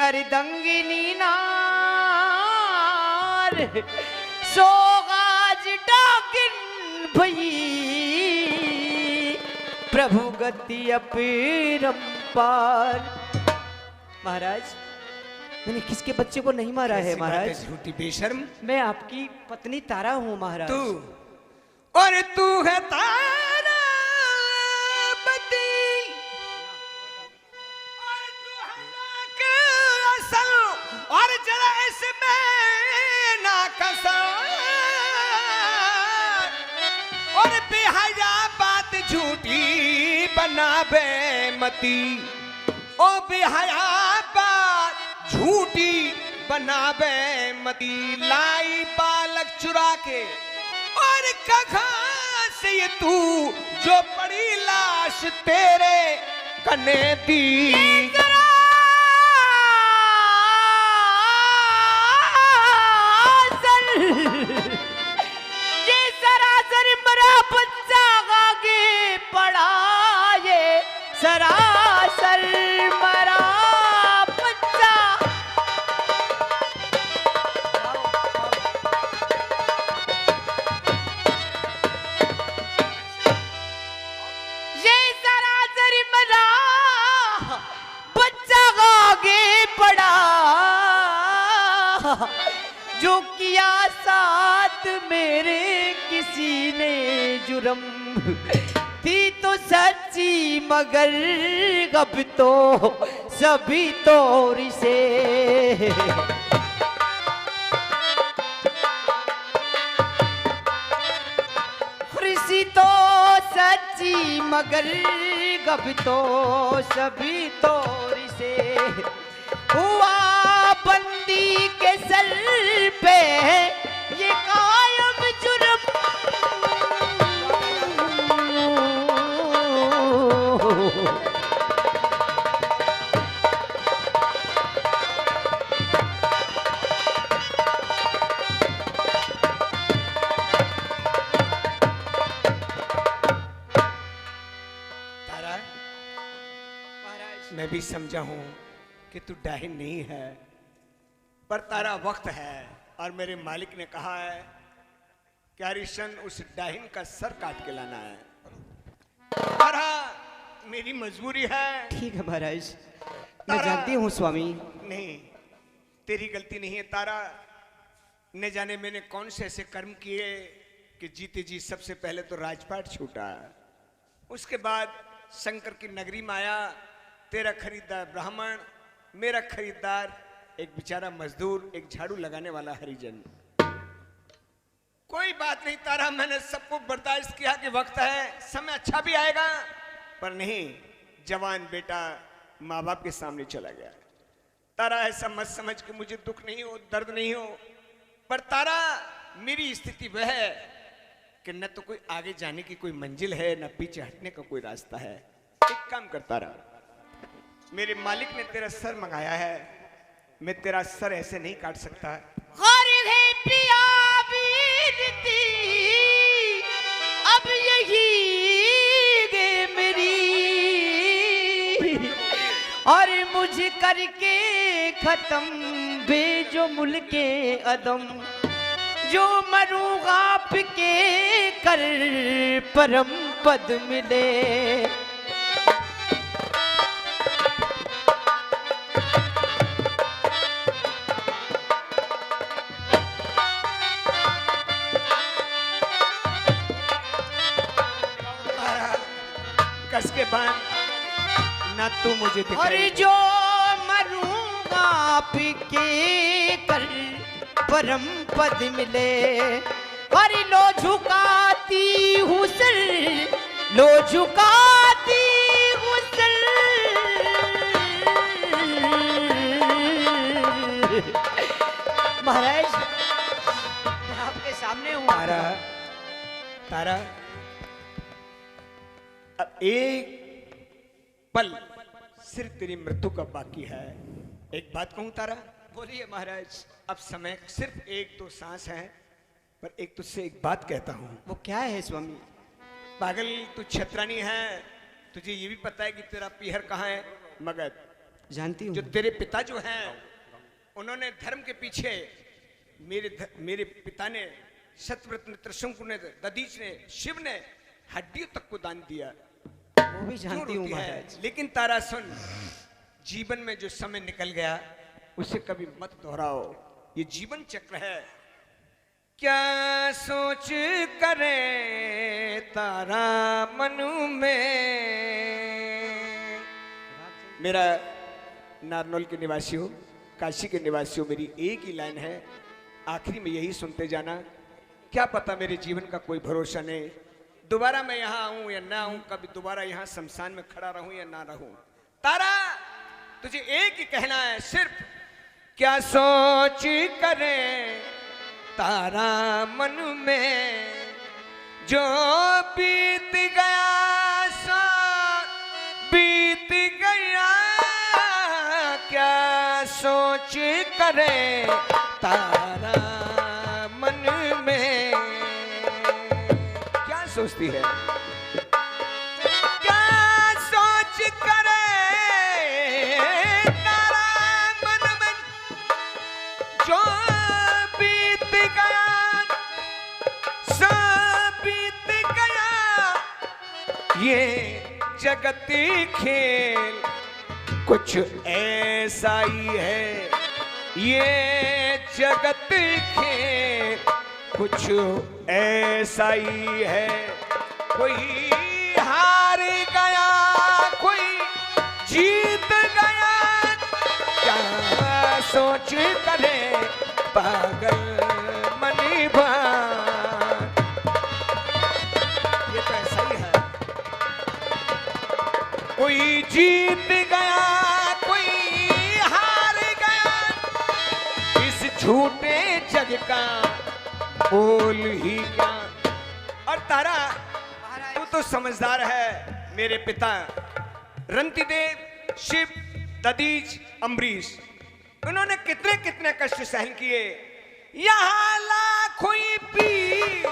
अर्दंगिनी नार सोगाज डाकिन भई प्रभु गति अपरंपार। महाराज मैंने किसके बच्चे को नहीं मारा है महाराज? झूठी बेशर्म। मैं आपकी पत्नी तारा हूँ महाराज। तू और तू है तारा बती और तू है लाख असल और जरा इसमें ना कसर और बेहया बात झूठी बनावे मती ओ बेहया बात झूठी बनावे मती लाई बालक चुरा के और कहाँ से ये तू जो पड़ी लाश तेरे कने दी। ये सरासर मरा बच्चा आगे पड़ा ये सरासर मरा बच्चा। ये सरासर मरा बच्चा आगे पड़ा जो किया साथ मेरे किसी ने जुर्म थी तो सच्ची मगर अब तो सभी तौर से खुशी तो सच्ची मगर अब तो सभी तौर से हुआ बंदी के सर पे ये कायम जुर्म। तारा मैं भी समझा हूं कि तू डाहिन नहीं है पर तारा वक्त है और मेरे मालिक ने कहा है कि हरिशन उस डाहिन का सर काट के लाना है। तारा मेरी मजबूरी है। ठीक है महाराज मैं जानती हूँ स्वामी। नहीं तेरी गलती नहीं है तारा। न जाने मैंने कौन से ऐसे कर्म किए कि जीते जी सबसे पहले तो राजपाट छूटा, उसके बाद शंकर की नगरी में आया तेरा खरीदार ब्राह्मण, मेरा खरीदार एक बेचारा मजदूर, एक झाड़ू लगाने वाला हरिजन। कोई बात नहीं तारा, मैंने सबको बर्दाश्त किया कि वक्त है, समय अच्छा भी आएगा, पर नहीं जवान बेटा माँ बाप के सामने चला गया। तारा ऐसा मत समझ कि मुझे दुख नहीं हो, दर्द नहीं हो, पर तारा मेरी स्थिति वह है कि न तो कोई आगे जाने की कोई मंजिल है, न पीछे हटने का कोई रास्ता है। एक काम कर तारा, मेरे मालिक ने तेरा सर मंगाया है, मैं तेरा सर ऐसे नहीं काट सकता। अब यही गे मेरी और मुझे करके खत्म भेजो मुल्के अदम, जो मरूँ आपके कर परम पद मिले। कस के बांध ना तू मुझे दिखाई। और जो मरूंगा आपके कर परम पद मिले। और लो झुकाती हूँ सर, लो झुकाती हूँ सर, महाराज मैं आपके सामने हूँ। तारा तारा अब एक पल सिर्फ तेरी मृत्यु का बाकी है। एक बात कहूं तारा? बोलिए महाराज। अब समय सिर्फ एक दो सांस है, पर एक तुझसे एक बात कहता हूं। वो क्या है स्वामी? पागल तू छत्रानी है, तुझे ये भी पता है कि तेरा पीहर कहाँ है? मगध। जानती हूँ। जो तेरे पिता जो हैं उन्होंने धर्म के पीछे मेरे पिता ने, सत्यव्रत ने, त्रिशंकु ने, दधीच ने, शिव ने हड्डियों तक को दान दिया। वो भी जानती हूँ महाराज। लेकिन तारा सुन, जीवन में जो समय निकल गया उसे कभी मत दोहराओ, ये जीवन चक्र है। क्या सोच करे तारा मनु में। मेरा नारनौल के निवासियों, काशी के निवासियों, मेरी एक ही लाइन है, आखिरी में यही सुनते जाना। क्या पता मेरे जीवन का कोई भरोसा नहीं, दोबारा मैं यहाँ आऊं या ना आऊं, कभी दोबारा यहाँ शमशान में खड़ा रहूं या ना रहूं। तारा तुझे एक ही कहना है सिर्फ, क्या सोच करे तारा मन में, जो बीत गया सो बीत गया। क्या सोच करे तारा मन में, क्या सोचती है, क्या सोच करे तारा मन में, जो बीत गया सो बीत गया। ये जगती खेल कुछ ऐसा ही है, ये जगत खेल कुछ ऐसा ही है। कोई हार गया, कोई जीत गया। क्या सोच करे पागल मनी भान, ये तो ऐसा ही है। कोई जीत गया, कोई हार गया, इस झूठे जग का बोल ही क्या। और तारा तू तो समझदार है, मेरे पिता रंतिदेव, शिव, दधीच, अम्बरीश, उन्होंने कितने कितने कष्ट सहन किए। यहाँ लाखों पीर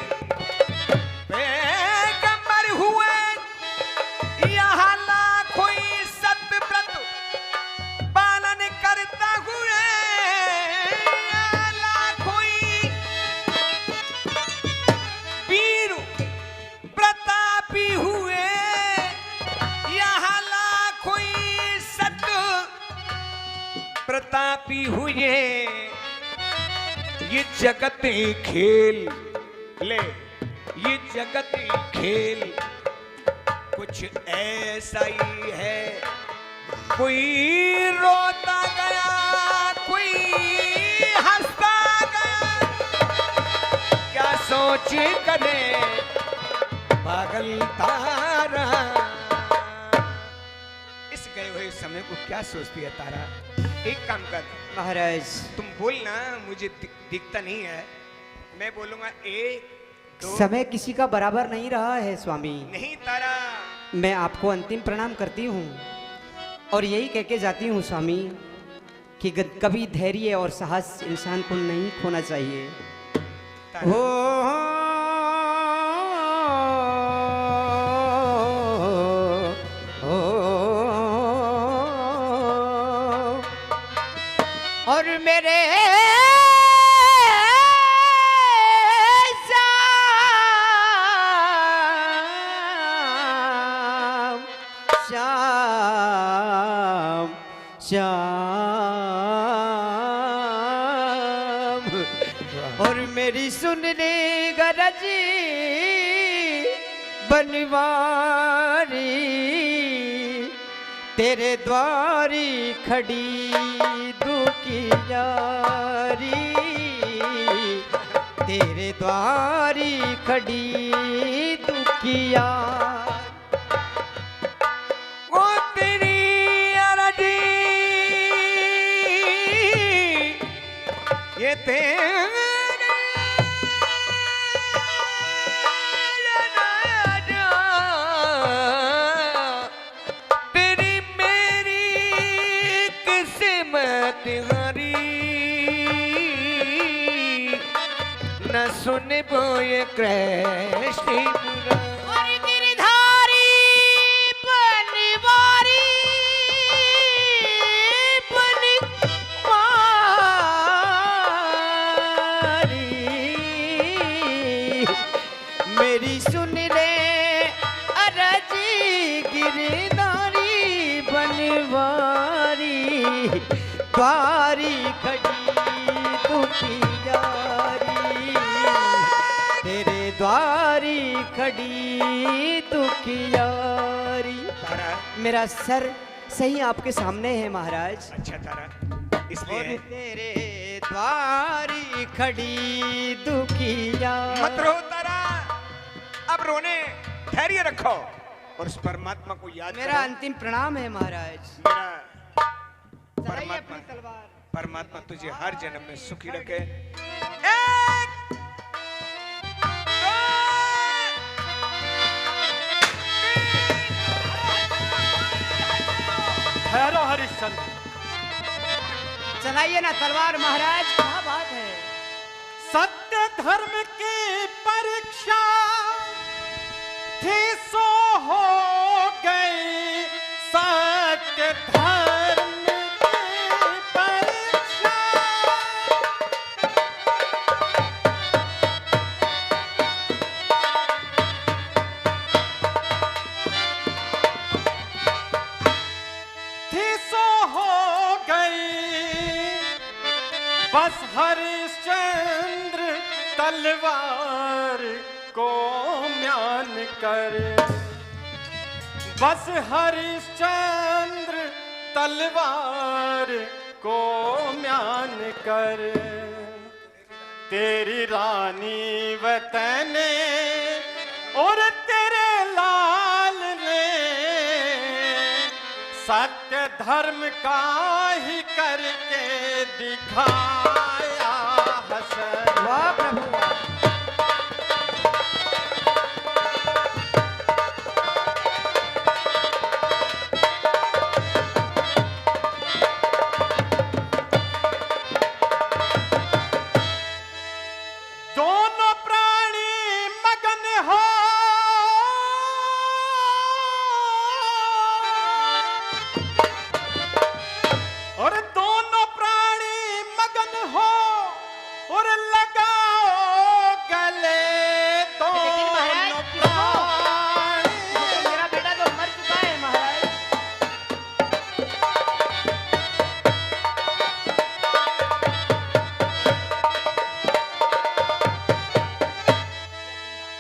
पैगंबर हुए, यहाँ लाखों सतव्रत पालन करता हुए, यहाँ लाखों वीर प्रतापी हुए, यहाँ लाखों सत प्रतापी हुए। ये जगत खेल ले, ये जगत खेल कुछ ऐसा ही है। कोई रोता गया, कोई हंसता गया। क्या सोच करे पागल तारा, इस गए हुए समय को क्या सोचती है तारा। एक काम कर महाराज, तुम बोलना, मुझे दिखता नहीं है, मैं बोलूंगा एक दो। समय किसी का बराबर नहीं रहा है स्वामी। नहीं तारा, मैं आपको अंतिम प्रणाम करती हूँ और यही कह के जाती हूँ स्वामी कि कभी धैर्य और साहस इंसान को नहीं खोना चाहिए। हो और मेरे श्याम श्याम और मेरी सुन ले गरज बनवारी, तेरे द्वारी खड़ी दुखियारी, तेरे द्वारी खड़ी दुखिया। वो तेरी अरजी ये तेरे तेरी मेरी किस्मत हरी, न सुन बोए कृष्ण और गिरधारी बनवारी, द्वारी खड़ी दुखियारी, तेरे द्वारी खड़ी दुखियारी। मेरा सर सही आपके सामने है महाराज। अच्छा तारा, इसलिए और तेरे द्वारी खड़ी दुखियारी। मत रो तारा, अब रोने धैर्य रखो और उस परमात्मा को याद मेरा करो। अंतिम प्रणाम है महाराज। मेरा चलाइए अपनी तलवार। परमात्मा तुझे हर जन्म में सुखी रखे। एक, ठहरो हरिश्चंद्र, चलाइए ना तलवार महाराज, क्या बात है। सत्य धर्म की परीक्षा थी सो हो गई, सत्य धर्म की परीक्षा। थी सो हो गई, बस हरिश्चंद्र तलवार को म्यान कर, बस हरिश्चंद्र तलवार को म्यान कर। तेरी रानी वतन और तेरे लाल ने सत्य धर्म का ही करके दिखाया हसन। वाह प्रभु वाह। दोनों प्राणी मगन हो, और दोनों प्राणी मगन हो, और लगाओ गले लेकिन महाराज, दोनों प्राणी। मेरा बेटा तो मर चुका है महाराज।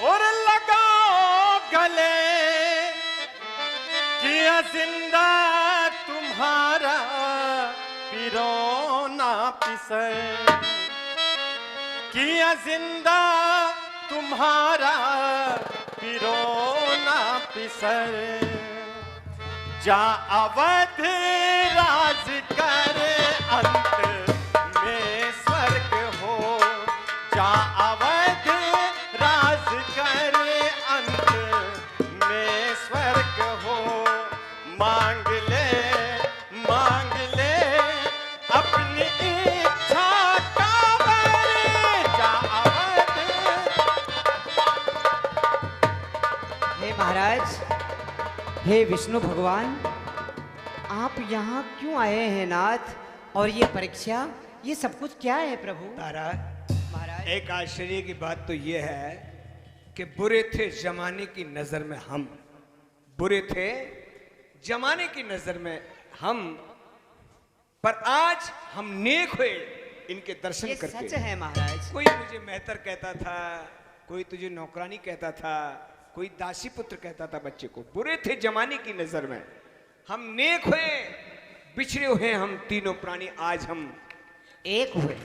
और लगाओ गले किया जिंदा तुम्हारा पिरोना पिसे, किया जिंदा तुम्हारा पिरोना पिसे। जा अवध राज कर अंत में स्वर्ग हो, जा अवध राज कर अंत में स्वर्ग हो। मांग ले अपनी इच्छा का वर, जा अवध। हे महाराज, हे विष्णु भगवान, आप यहाँ क्यों आए हैं नाथ? और ये परीक्षा, ये सब कुछ क्या है प्रभु? तारा, महाराज एक आश्चर्य की बात तो ये है कि बुरे थे जमाने की नजर में हम, बुरे थे जमाने की नजर में हम, पर आज हम नेक हुए इनके दर्शन ये करके। सच है महाराज। कोई मुझे मेहतर कहता था, कोई तुझे नौकरानी कहता था, कोई दासी पुत्र कहता था बच्चे को। बुरे थे जमाने की नजर में, हम नेक हुए, बिछड़े हुए हम तीनों प्राणी आज हम एक हुए।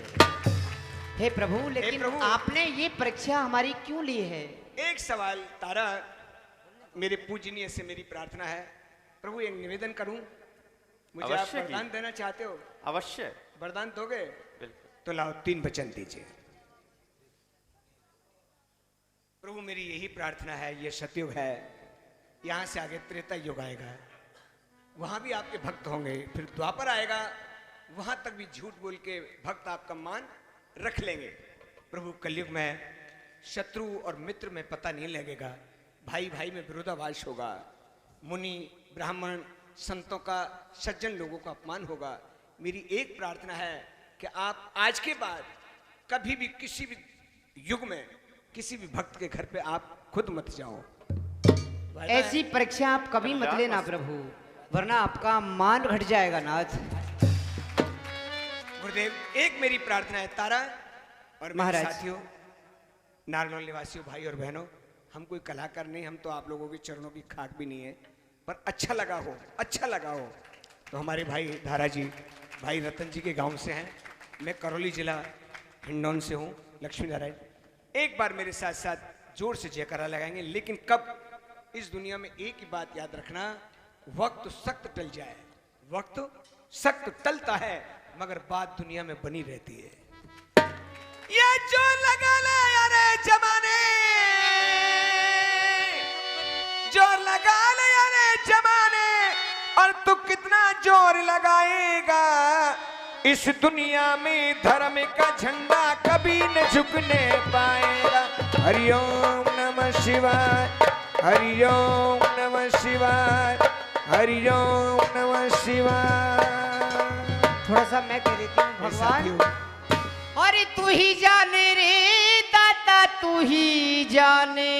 हे प्रभु, लेकिन प्रभु, आपने ये परीक्षा हमारी क्यों ली है? एक सवाल तारा, मेरे पूजनीय से मेरी प्रार्थना है, प्रभु एक निवेदन करूं, मुझे आप अवश्य वरदान देना चाहते हो? अवश्य, वरदान दोगे? बिल्कुल। तो लाओ 3 वचन दीजिए। प्रभु मेरी यही प्रार्थना है, ये सतयुग है, यहां से आगे त्रेता युग आएगा, वहां भी आपके भक्त होंगे, फिर द्वापर आएगा, वहां तक भी झूठ बोल के भक्त आपका मान रख लेंगे। प्रभु कलयुग में शत्रु और मित्र में पता नहीं लगेगा, भाई भाई में विरोधाभास होगा, मुनि ब्राह्मण संतों का, सज्जन लोगों का अपमान होगा। मेरी एक प्रार्थना है कि आप आज के बाद कभी भी किसी भी युग में किसी भी भक्त के घर पे आप खुद मत जाओ। ऐसी परीक्षा आप कभी मत लेना प्रभु, वरना आपका मान घट जाएगा नाथ। गुरुदेव, एक मेरी प्रार्थना है तारा और मेरे महाराज। साथियों, नारनौल निवासियों, भाई और बहनों, हम कोई कलाकार नहीं, हम तो आप लोगों के चरणों की खाक भी नहीं है, पर अच्छा लगा हो तो हमारे भाई धारा जी, भाई रतन जी के गांव से हैं, मैं करौली जिला हिंडौन से हूँ, लक्ष्मी नारायण। एक बार मेरे साथ साथ जोर से जयकारा लगाएंगे, लेकिन कब? इस दुनिया में एक ही बात याद रखना, वक्त सख्त टल जाए, वक्त सख्त टलता है मगर बात दुनिया में बनी रहती है। ये जो लगा ले यारे जमाने, जोर लगा ले यारे जमाने, और तू कितना जोर लगाएगा, इस दुनिया में धर्म का झंडा कभी न झुकने पाएगा। हरिओम नमः शिवाय, हरिओम नमः शिवाय, हरिओम नमः शिवाय। थोड़ा सा मैं कह देती हूँ भगवान। अरे तू ही जाने रे दाता, तू ही जाने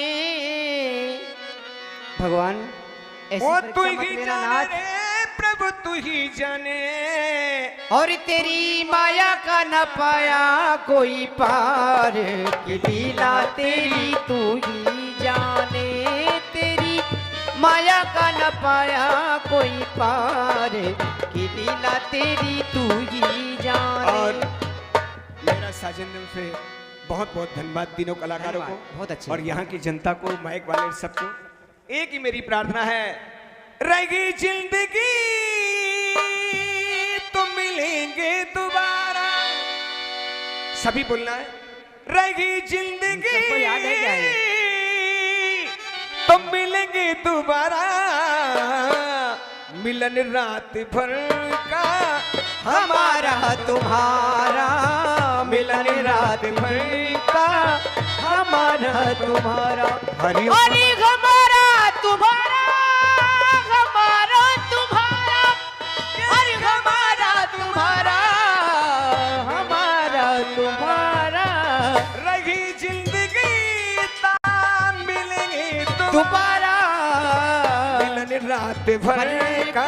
भगवान, ऐसी वो परीक्षा तू मत ही लेना जाने नाथ। रे प्रभु, तू ही जाने, और तेरी माया का न पाया कोई पार, कि लीला तेरी तू ही जाने, तेरी माया का न पाया कोई पार, कि लीला तेरी तू ही जाने। और मेरा साजन से बहुत बहुत धन्यवाद तीनों कलाकारों को, धन्यवाद, बहुत अच्छे। और यहाँ की जनता को, माइक वाले सबको। एक ही मेरी प्रार्थना है, रहेगी जिंदगी तो मिलेंगे दोबारा। सभी बोलना है, रहेगी जिंदगी सबको याद है क्या ये? तो मिलेंगे दोबारा, मिलन रात भर का हमारा तुम्हारा, मिलन रात भर का हमारा तुम्हारा। हरिओम। अरे हमारा तुम्हारा, हमारा तुम्हारा, अरे हमारा तुम्हारा, हमारा तुम्हारा, रही जिंदगी ता मिलेंगे दोबारा मिलन रात भर का।